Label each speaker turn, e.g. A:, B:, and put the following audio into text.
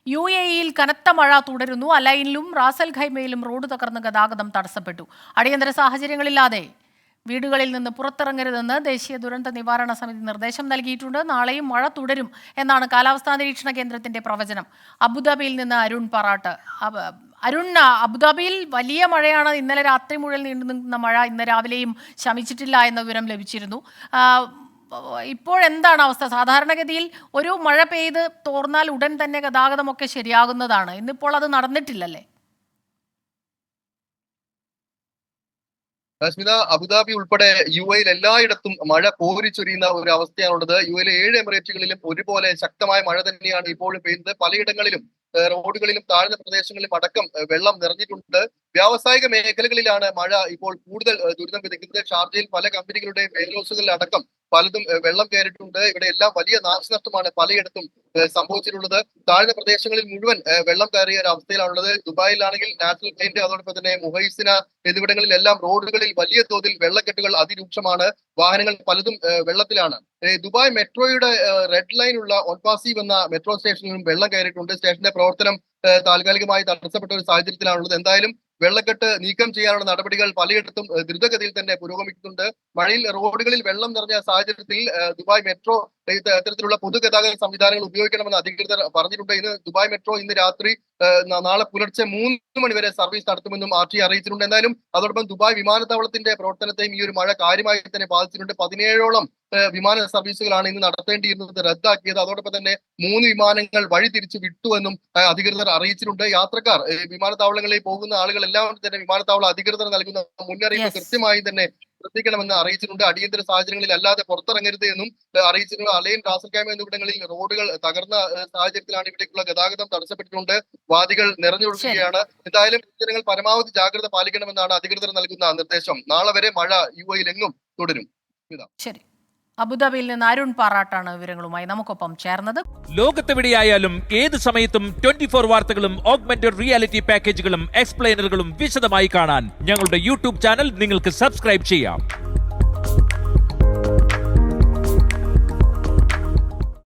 A: UAE-യിൽ കനത്ത മഴ തുടരുന്നു. അലൈനിലും റാസൽ ഖൈമയിലും റോഡ് തകർന്ന് ഗതാഗതം തടസ്സപ്പെട്ടു. അടിയന്തര സാഹചര്യങ്ങളില്ലാതെ വീടുകളിൽ നിന്ന് പുറത്തിറങ്ങരുതെന്ന് ദേശീയ ദുരന്ത നിവാരണ സമിതി നിർദ്ദേശം നൽകിയിട്ടുണ്ട്. നാളെയും മഴ തുടരും എന്നാണ് കാലാവസ്ഥാ നിരീക്ഷണ കേന്ദ്രത്തിന്റെ പ്രവചനം. അബുദാബിയിൽ നിന്ന് അരുൺ പറാട്ട്. അരുൺ, അബുദാബിയിൽ വലിയ മഴയാണ്. ഇന്നലെ രാത്രി മുഴുവൻ നീണ്ടു നിൽക്കുന്ന മഴ ഇന്ന് രാവിലെയും ശമിച്ചിട്ടില്ല എന്ന വിവരം ലഭിച്ചിരുന്നു. ഇപ്പോഴെന്താണ് അവസ്ഥ? സാധാരണഗതിയിൽ ഒരു മഴ പെയ്ത് തോർന്നാൽ ഉടൻ തന്നെ ഗതാഗതമൊക്കെ ശരിയാകുന്നതാണ്. ഇന്നിപ്പോൾ അത് നടന്നിട്ടില്ലല്ലേ?
B: സ്മിത, അബുദാബി ഉൾപ്പെടെ UAE എല്ലായിടത്തും മഴ കോരിച്ചൊരിയുന്ന ഒരു അവസ്ഥയാണുള്ളത്. UAE 7 എമിറേറ്റുകളിലും ഒരുപോലെ ശക്തമായ മഴ തന്നെയാണ് ഇപ്പോഴും പെയ്യുന്നത്. പലയിടങ്ങളിലും റോഡുകളിലും താഴ്ന്ന പ്രദേശങ്ങളിലും അടക്കം വെള്ളം നിറഞ്ഞിട്ടുണ്ട്. വ്യാവസായിക മേഖലകളിലാണ് മഴ ഇപ്പോൾ കൂടുതൽ ദുരിതം വിതയ്ക്കുന്നത്. ഷാർജയിൽ പല കമ്പനികളുടെയും എയർഹൗസുകളിൽ അടക്കം പലതും വെള്ളം കയറിയിട്ടുണ്ട്. ഇവിടെ എല്ലാം വലിയ നാശനഷ്ടമാണ് പലയിടത്തും സംഭവിച്ചിട്ടുള്ളത്. താഴ്ന്ന പ്രദേശങ്ങളിൽ മുഴുവൻ വെള്ളം കയറിയ ഒരു അവസ്ഥയിലാണുള്ളത്. ദുബായിലാണെങ്കിൽ നാഷണൽ പെയിന്റ്, അതോടൊപ്പം തന്നെ മുഹൈസിന എന്നിവിടങ്ങളിലെല്ലാം റോഡുകളിൽ വലിയ തോതിൽ വെള്ളക്കെട്ടുകൾ അതിരൂക്ഷമാണ്. വാഹനങ്ങൾ പലതും വെള്ളത്തിലാണ്. ദുബായ് മെട്രോയുടെ റെഡ് ലൈനുള്ള ഓൺപാസീവ് എന്ന മെട്രോ സ്റ്റേഷനിലും വെള്ളം കയറിയിട്ടുണ്ട്. സ്റ്റേഷന്റെ പ്രവർത്തനം താൽക്കാലികമായി തടസ്സപ്പെട്ട ഒരു സാഹചര്യത്തിലാണുള്ളത്. എന്തായാലും വെള്ളക്കെട്ട് നീക്കം ചെയ്യാനുള്ള നടപടികൾ പലയിടത്തും ദ്രുതഗതിയിൽ തന്നെ പുരോഗമിക്കുന്നുണ്ട്. മഴയിൽ റോഡുകളിൽ വെള്ളം നിറഞ്ഞ സാഹചര്യത്തിൽ ദുബായ് മെട്രോ ഇത്തരത്തിലുള്ള പൊതുഗതാഗത സംവിധാനങ്ങൾ ഉപയോഗിക്കണമെന്ന് അധികൃതർ പറഞ്ഞിട്ടുണ്ട്. ഇന്ന് ദുബായ് മെട്രോ ഇന്ന് രാത്രി നാളെ പുലർച്ചെ 3 മണി വരെ സർവീസ് നടത്തുമെന്നും RTA അറിയിച്ചിട്ടുണ്ട്. എന്തായാലും അതോടൊപ്പം ദുബായ് വിമാനത്താവളത്തിന്റെ പ്രവർത്തനത്തെയും ഈ ഒരു മഴ കാര്യമായി തന്നെ ബാധിച്ചിട്ടുണ്ട്. 17ഓളം വിമാന സർവീസുകളാണ് ഇന്ന് നടത്തേണ്ടിയിരുന്നത് റദ്ദാക്കിയത്. അതോടൊപ്പം തന്നെ 3 വിമാനങ്ങൾ വഴി തിരിച്ചു വിട്ടുവെന്നും അധികൃതർ അറിയിച്ചിട്ടുണ്ട്. യാത്രക്കാർ വിമാനത്താവളങ്ങളിൽ പോകുന്ന ആളുകൾ എല്ലാവരും തന്നെ വിമാനത്താവള അധികൃതർ നൽകുന്ന മുന്നറിയിപ്പ് കൃത്യമായി തന്നെ ശ്രദ്ധിക്കണമെന്ന് അറിയിച്ചിട്ടുണ്ട്. അടിയന്തര സാഹചര്യങ്ങളിൽ അല്ലാതെ പുറത്തിറങ്ങരുത് എന്നും അറിയിച്ചിട്ടുണ്ട്. അലൈൻ, റാസൽ ഖൈമ എന്നിവിടങ്ങളിൽ റോഡുകൾ തകർന്ന സാഹചര്യത്തിലാണ് ഇവിടേക്കുള്ള ഗതാഗതം തടസ്സപ്പെട്ടിട്ടുണ്ട്. വാദികൾ നിറഞ്ഞൊഴുകുകയാണ്. എന്തായാലും ജനങ്ങൾ പരമാവധി ജാഗ്രത പാലിക്കണമെന്നാണ് അധികൃതർ നൽകുന്ന നിർദ്ദേശം. നാളെ വരെ മഴ UAE-ൽ എങ്ങും തുടരും.
A: ശരി, അബുദാബിയിൽ നിന്ന് അരുൺ പാറാട്ടാണ് വിവരങ്ങളുമായി നമുക്കൊപ്പം ചേർന്നത്.
C: ലോകത്തെവിടെയായാലും ഏത് സമയത്തും 24 വാർത്തകളും ഓഗ്മെന്റഡ് റിയാലിറ്റി പാക്കേജുകളും എക്സ്പ്ലെയിനറുകളും വിശദമായി കാണാൻ ഞങ്ങളുടെ YouTube ചാനൽ നിങ്ങൾക്ക് സബ്സ്ക്രൈബ് ചെയ്യാം.